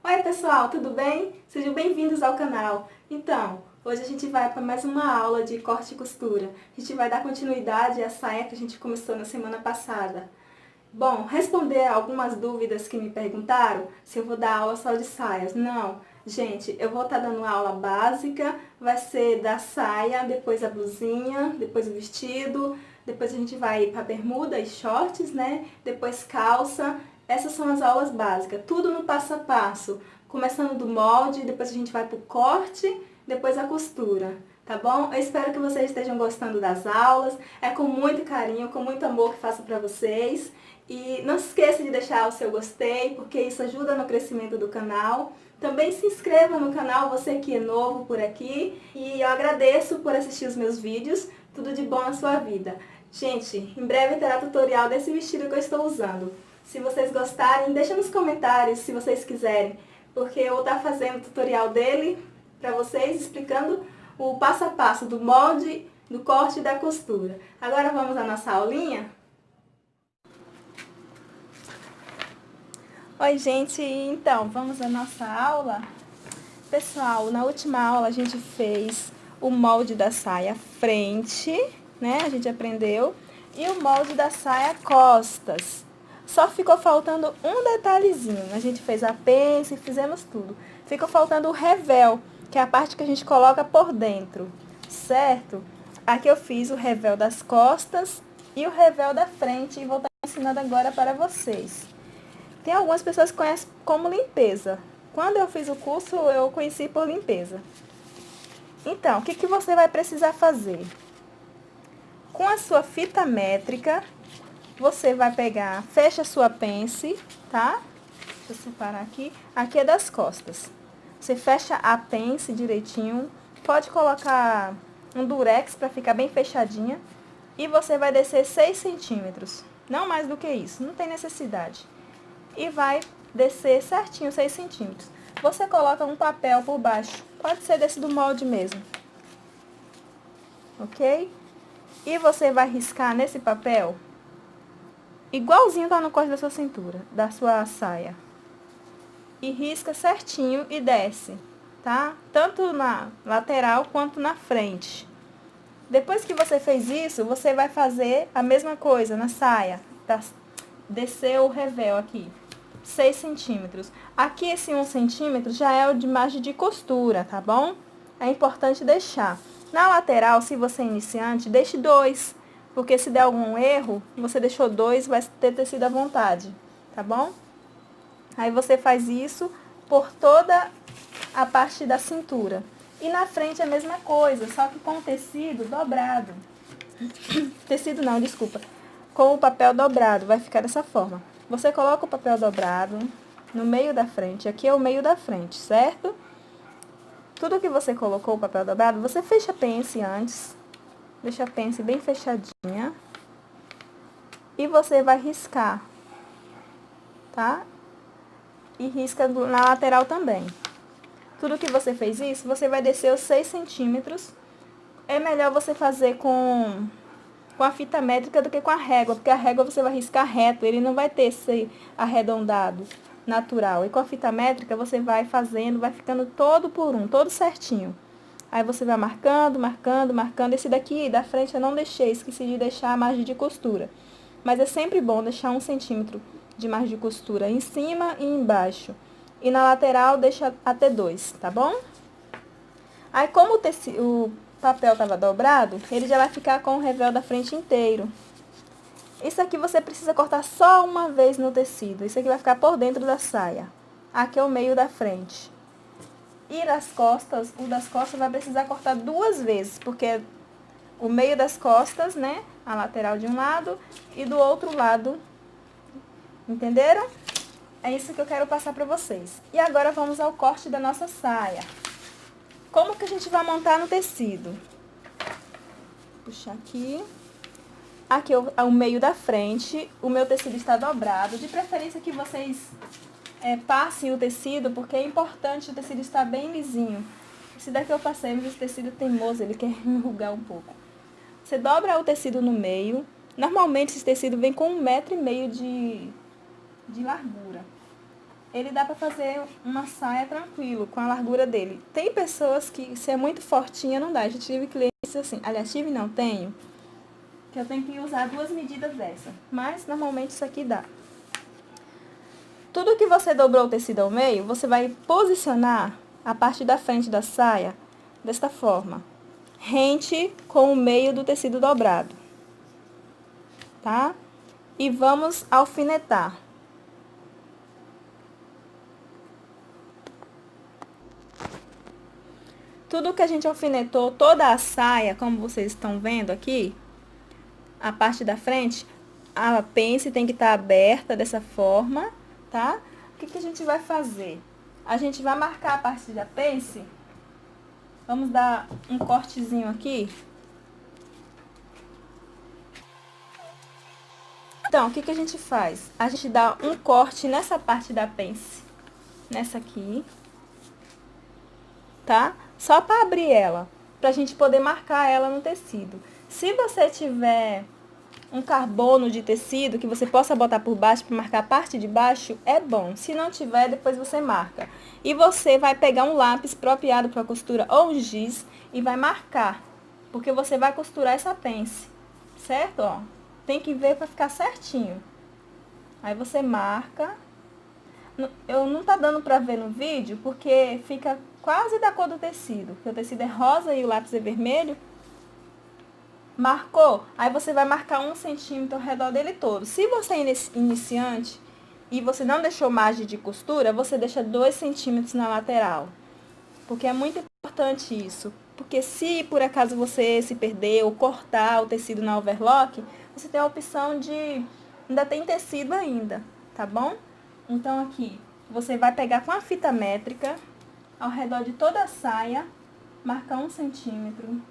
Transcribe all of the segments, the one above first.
Oi pessoal, tudo bem? Sejam bem-vindos ao canal. Então, hoje a gente vai para mais uma aula de corte e costura. A gente vai dar continuidade à saia que a gente começou na semana passada. Bom, responder algumas dúvidas que me perguntaram se eu vou dar aula só de saias. Não, gente, eu vou estar dando aula básica, vai ser da saia, depois a blusinha, depois o vestido, depois a gente vai para bermuda e shorts, né? Depois calça. Essas são as aulas básicas, tudo no passo a passo, começando do molde, depois a gente vai para o corte, depois a costura. Tá bom? Eu espero que vocês estejam gostando das aulas. É com muito carinho, com muito amor que faço para vocês. E não se esqueça de deixar o seu gostei, porque isso ajuda no crescimento do canal. Também se inscreva no canal, você que é novo por aqui. E eu agradeço por assistir os meus vídeos. Tudo de bom na sua vida. Gente, em breve terá tutorial desse vestido que eu estou usando. Se vocês gostarem, deixa nos comentários se vocês quiserem, porque eu vou estar fazendo o tutorial dele para vocês, explicando o passo a passo do molde, do corte e da costura. Agora vamos à nossa aulinha? Oi gente, então vamos à nossa aula? Pessoal, na última aula a gente fez o molde da saia frente, né? A gente aprendeu, e o molde da saia costas. Só ficou faltando um detalhezinho. A gente fez a pence e fizemos tudo. Ficou faltando o revel, que é a parte que a gente coloca por dentro, certo? Aqui eu fiz o revel das costas e o revel da frente e vou estar ensinando agora para vocês. Tem algumas pessoas que conhecem como limpeza. Quando eu fiz o curso, eu conheci por limpeza. Então, o que você vai precisar fazer? Com a sua fita métrica, você vai pegar, fecha a sua pence, tá? Deixa eu separar aqui. Aqui é das costas. Você fecha a pence direitinho. Pode colocar um durex para ficar bem fechadinha. E você vai descer 6 centímetros. Não mais do que isso, não tem necessidade. E vai descer certinho 6 centímetros. Você coloca um papel por baixo, pode ser desse do molde mesmo, ok? E você vai riscar nesse papel, igualzinho tá no corte da sua cintura, da sua saia. E risca certinho e desce, tá? Tanto na lateral quanto na frente. Depois que você fez isso, você vai fazer a mesma coisa na saia, tá? Descer o revel aqui. 6 centímetros. Aqui esse 1 centímetro já é o de margem de costura, tá bom? É importante deixar. Na lateral, se você é iniciante, deixe 2, porque se der algum erro, você deixou 2, vai ter tecido à vontade, tá bom? Aí você faz isso por toda a parte da cintura. E na frente a mesma coisa, só que com o tecido dobrado. Tecido não, desculpa. Com o papel dobrado, vai ficar dessa forma. Você coloca o papel dobrado no meio da frente. Aqui é o meio da frente, certo? Tudo que você colocou o papel dobrado, você fecha a pence antes. Deixa a pence bem fechadinha. E você vai riscar, tá? E risca na lateral também. Tudo que você fez isso, você vai descer os 6 centímetros. É melhor você fazer com a fita métrica do que com a régua, porque a régua você vai riscar reto, ele não vai ter esse arredondado natural. E com a fita métrica você vai fazendo, vai ficando todo por um, todo certinho. Aí você vai marcando, marcando, marcando. Esse daqui da frente eu não deixei, esqueci de deixar a margem de costura. Mas é sempre bom deixar 1 centímetro de margem de costura em cima e embaixo. E na lateral deixa até 2, tá bom? Aí como o papel estava dobrado, ele já vai ficar com o revel da frente inteiro. Isso aqui você precisa cortar só uma vez no tecido. Isso aqui vai ficar por dentro da saia. Aqui é o meio da frente. E das costas, o das costas vai precisar cortar 2 vezes, porque o meio das costas, né? A lateral de um lado e do outro lado. Entenderam? É isso que eu quero passar para vocês. E agora vamos ao corte da nossa saia. Como que a gente vai montar no tecido? Puxar aqui. Aqui é o meio da frente. O meu tecido está dobrado. De preferência que vocês passem o tecido, porque é importante o tecido estar bem lisinho. Esse daqui eu passei, mas esse tecido é teimoso, ele quer enrugar um pouco. Você dobra o tecido no meio. Normalmente esse tecido vem com 1,5 m de largura. ele dá pra fazer uma saia tranquilo, com a largura dele. Tem pessoas que, se é muito fortinha, não dá. A gente tive clientes assim, aliás, tive não, tenho, que eu tenho que usar 2 medidas dessa. Mas, normalmente, isso aqui dá. Tudo que você dobrou o tecido ao meio, você vai posicionar a parte da frente da saia desta forma, rente com o meio do tecido dobrado, tá? E vamos alfinetar. Tudo que a gente alfinetou, toda a saia, como vocês estão vendo aqui, a parte da frente, a pence tem que estar aberta dessa forma, tá? O que a gente vai fazer? A gente vai marcar a parte da pence. Vamos dar um cortezinho aqui. Então, o que a gente faz? A gente dá um corte nessa parte da pence, nessa aqui, tá? Só para abrir ela, pra gente poder marcar ela no tecido. Se você tiver um carbono de tecido que você possa botar por baixo para marcar a parte de baixo, é bom. Se não tiver, depois você marca. E você vai pegar um lápis apropriado para costura ou um giz e vai marcar, porque você vai costurar essa pence, certo? Ó, tem que ver para ficar certinho. Aí você marca. Eu não tá dando para ver no vídeo, porque fica quase da cor do tecido, porque o tecido é rosa e o lápis é vermelho. Marcou? Aí você vai marcar 1 centímetro ao redor dele todo. Se você é iniciante e você não deixou margem de costura, você deixa 2 centímetros na lateral. Porque é muito importante isso. Porque se por acaso você se perder ou cortar o tecido na overlock, você tem a opção de... ainda tem tecido ainda, tá bom? Então aqui, você vai pegar com a fita métrica, ao redor de toda a saia, marcar 1 centímetro.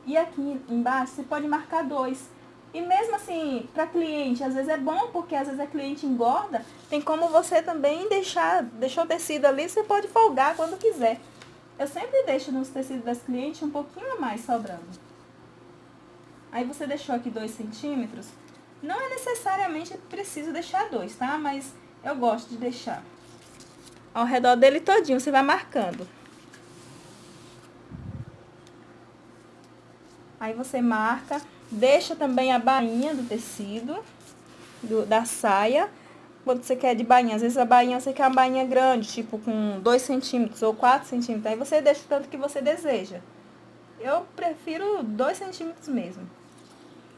E aqui embaixo você pode marcar 2. E mesmo assim, para cliente, às vezes é bom, porque às vezes a cliente engorda, tem como você também deixou o tecido ali, você pode folgar quando quiser. Eu sempre deixo nos tecidos das clientes um pouquinho a mais sobrando. Aí você deixou aqui 2 centímetros. Não é necessariamente preciso deixar 2, tá? Mas eu gosto de deixar. Ao redor dele todinho, você vai marcando. Aí você marca, deixa também a bainha do tecido, da saia. Quando você quer de bainha, às vezes a bainha, você quer uma bainha grande, tipo com 2 centímetros ou 4 centímetros. Aí você deixa o tanto que você deseja. Eu prefiro 2 centímetros mesmo.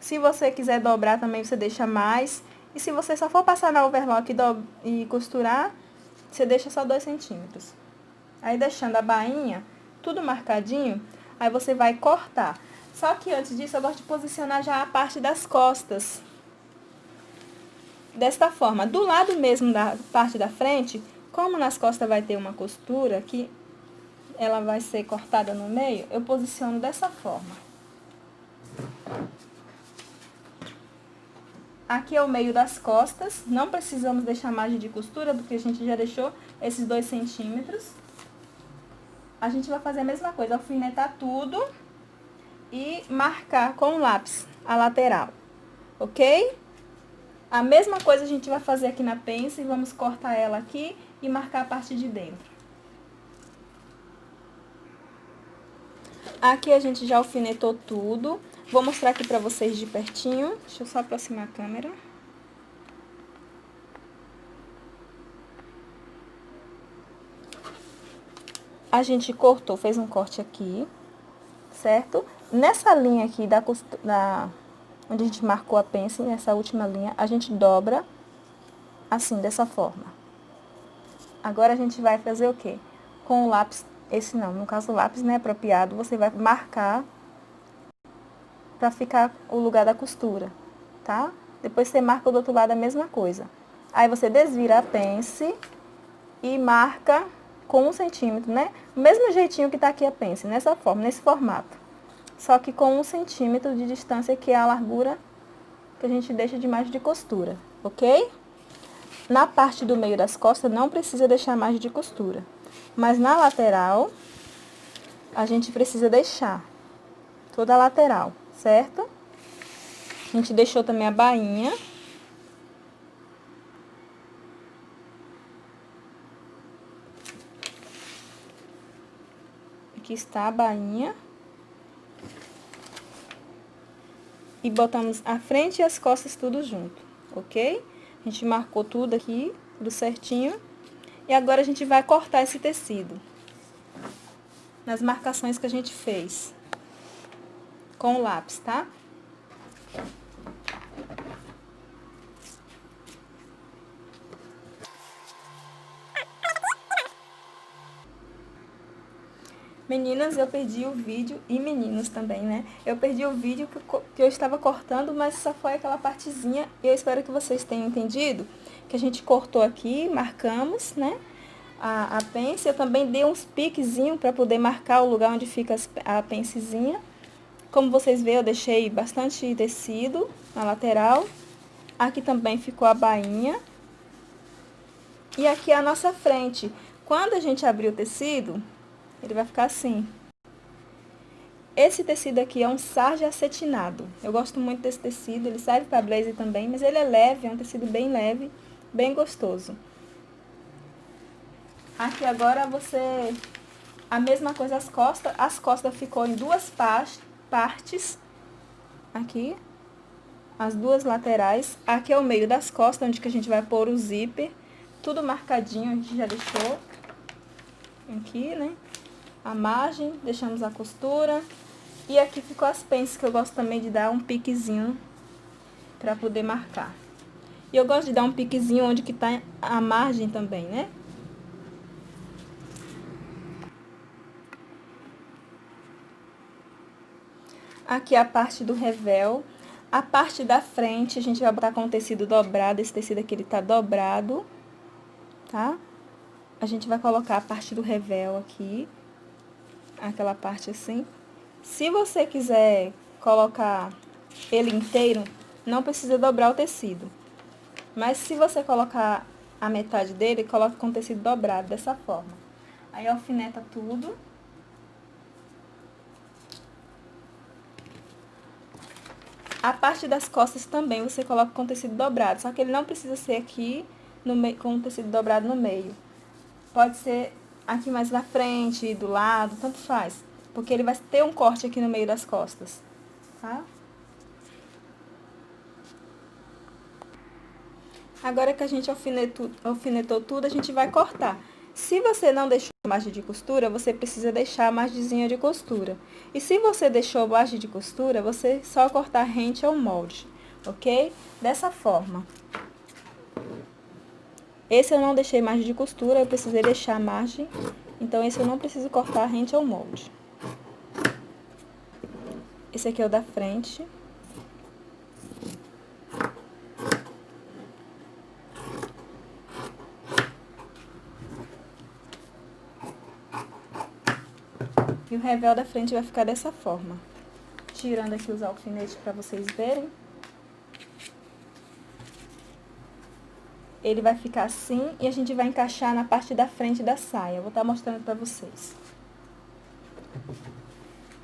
Se você quiser dobrar também, você deixa mais. E se você só for passar na overlock e costurar, você deixa só 2 centímetros. Aí deixando a bainha tudo marcadinho, aí você vai cortar. Só que antes disso, eu gosto de posicionar já a parte das costas. Desta forma, do lado mesmo da parte da frente, como nas costas vai ter uma costura, que ela vai ser cortada no meio, eu posiciono dessa forma. Aqui é o meio das costas, não precisamos deixar margem de costura, porque a gente já deixou esses 2 centímetros. A gente vai fazer a mesma coisa, alfinetar tudo e marcar com o lápis a lateral, ok? A mesma coisa a gente vai fazer aqui na pence, e vamos cortar ela aqui e marcar a parte de dentro. Aqui a gente já alfinetou tudo. Vou mostrar aqui pra vocês de pertinho. Deixa eu só aproximar a câmera. A gente cortou, fez um corte aqui, certo? Nessa linha aqui onde a gente marcou a pence, nessa última linha, a gente dobra assim, dessa forma. Agora a gente vai fazer o quê? Com o lápis, esse não, no caso o lápis não é apropriado, você vai marcar pra ficar o lugar da costura, tá? Depois você marca do outro lado a mesma coisa. Aí você desvira a pence e marca com 1 centímetro, né? O mesmo jeitinho que tá aqui a pence, nessa forma, nesse formato. Só que com 1 centímetro de distância, que é a largura que a gente deixa de margem de costura, ok? Na parte do meio das costas não precisa deixar margem de costura. Mas na lateral, a gente precisa deixar toda a lateral, certo? A gente deixou também a bainha. Aqui está a bainha. E botamos a frente e as costas tudo junto, ok? A gente marcou tudo aqui, tudo certinho. E agora a gente vai cortar esse tecido nas marcações que a gente fez com o lápis, tá? Meninas, eu perdi o vídeo, e meninos também, né? Eu perdi o vídeo que eu estava cortando, mas só foi aquela partezinha. E eu espero que vocês tenham entendido, que a gente cortou aqui, marcamos, né? A pence, eu também dei uns piquezinhos para poder marcar o lugar onde fica a pencezinha. Como vocês veem, eu deixei bastante tecido na lateral. Aqui também ficou a bainha. E aqui é a nossa frente. Quando a gente abrir o tecido, ele vai ficar assim. Esse tecido aqui é um sarja acetinado. Eu gosto muito desse tecido, ele serve para blazer também, mas ele é leve, é um tecido bem leve, bem gostoso. Aqui agora você... A mesma coisa as costas ficou em duas partes. Aqui, as duas laterais. Aqui é o meio das costas, onde que a gente vai pôr o zíper. Tudo marcadinho, a gente já deixou. Aqui, né? A margem, deixamos a costura. E aqui ficou as pences, que eu gosto também de dar um piquezinho pra poder marcar. E eu gosto de dar um piquezinho onde que tá a margem também, né? Aqui a parte do revel. A parte da frente, a gente vai botar com o tecido dobrado. Esse tecido aqui, ele tá dobrado, tá? A gente vai colocar a parte do revel aqui. Aquela parte assim. Se você quiser colocar ele inteiro, não precisa dobrar o tecido. Mas se você colocar a metade dele, coloca com o tecido dobrado, dessa forma. Aí alfineta tudo. A parte das costas também você coloca com tecido dobrado, só que ele não precisa ser aqui no meio, com o tecido dobrado no meio. Pode ser aqui mais na frente, do lado, tanto faz. Porque ele vai ter um corte aqui no meio das costas, tá? Agora que a gente alfinetou tudo, a gente vai cortar. Se você não deixou margem de costura, você precisa deixar a margenzinha de costura. E se você deixou margem de costura, você só cortar rente ao molde, ok? Dessa forma. Esse eu não deixei margem de costura, eu precisei deixar a margem. Então, esse eu não preciso cortar rente ao molde. Esse aqui é o da frente. E o revel da frente vai ficar dessa forma. Tirando aqui os alfinetes para vocês verem. Ele vai ficar assim e a gente vai encaixar na parte da frente da saia. Eu vou estar mostrando para vocês.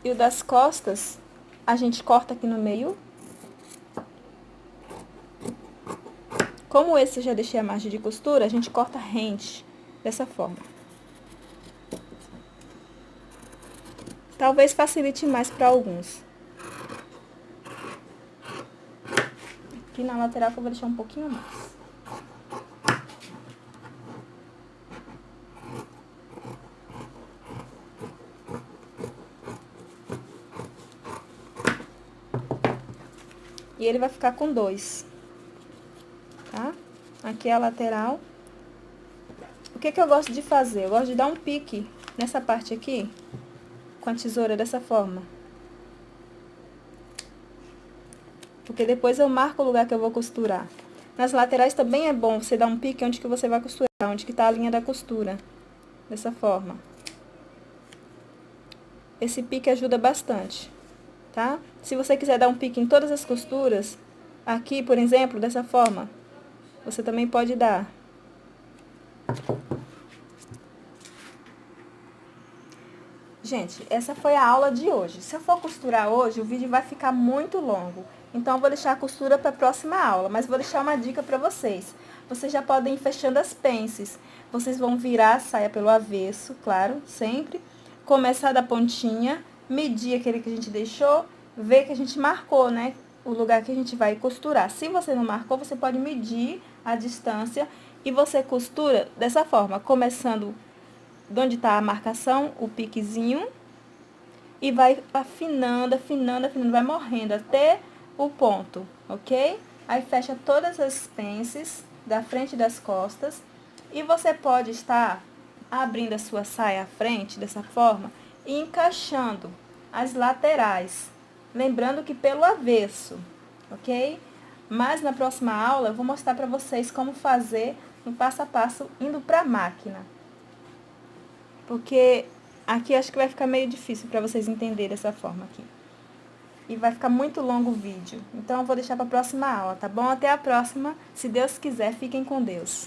E o das costas, a gente corta aqui no meio. Como esse eu já deixei a margem de costura, a gente corta rente dessa forma. Talvez facilite mais para alguns. Aqui na lateral que eu vou deixar um pouquinho mais. E ele vai ficar com dois, tá? Aqui é a lateral. O que que eu gosto de fazer? Eu gosto de dar um pique nessa parte aqui, com a tesoura dessa forma. Porque depois eu marco o lugar que eu vou costurar. Nas laterais também é bom você dar um pique onde que você vai costurar, onde que tá a linha da costura. Dessa forma. Esse pique ajuda bastante, tá? Se você quiser dar um pique em todas as costuras, aqui, por exemplo, dessa forma, você também pode dar. Gente, essa foi a aula de hoje. Se eu for costurar hoje, o vídeo vai ficar muito longo. Então, eu vou deixar a costura para a próxima aula, mas vou deixar uma dica para vocês. Vocês já podem ir fechando as pences. Vocês vão virar a saia pelo avesso, claro, sempre. começar da pontinha, medir aquele que a gente deixou, ver que a gente marcou, né? O lugar que a gente vai costurar. Se você não marcou, você pode medir a distância e você costura dessa forma, começando de onde está a marcação, o piquezinho, e vai afinando, afinando, afinando, vai morrendo até o ponto, ok? Aí fecha todas as pences da frente e das costas, e você pode estar abrindo a sua saia à frente dessa forma e encaixando as laterais, lembrando que pelo avesso, ok? Mas na próxima aula eu vou mostrar para vocês como fazer no passo a passo indo para a máquina, porque aqui acho que vai ficar meio difícil para vocês entenderem dessa forma aqui. E vai ficar muito longo o vídeo, então eu vou deixar para a próxima aula, tá bom? Até a próxima, se Deus quiser, fiquem com Deus.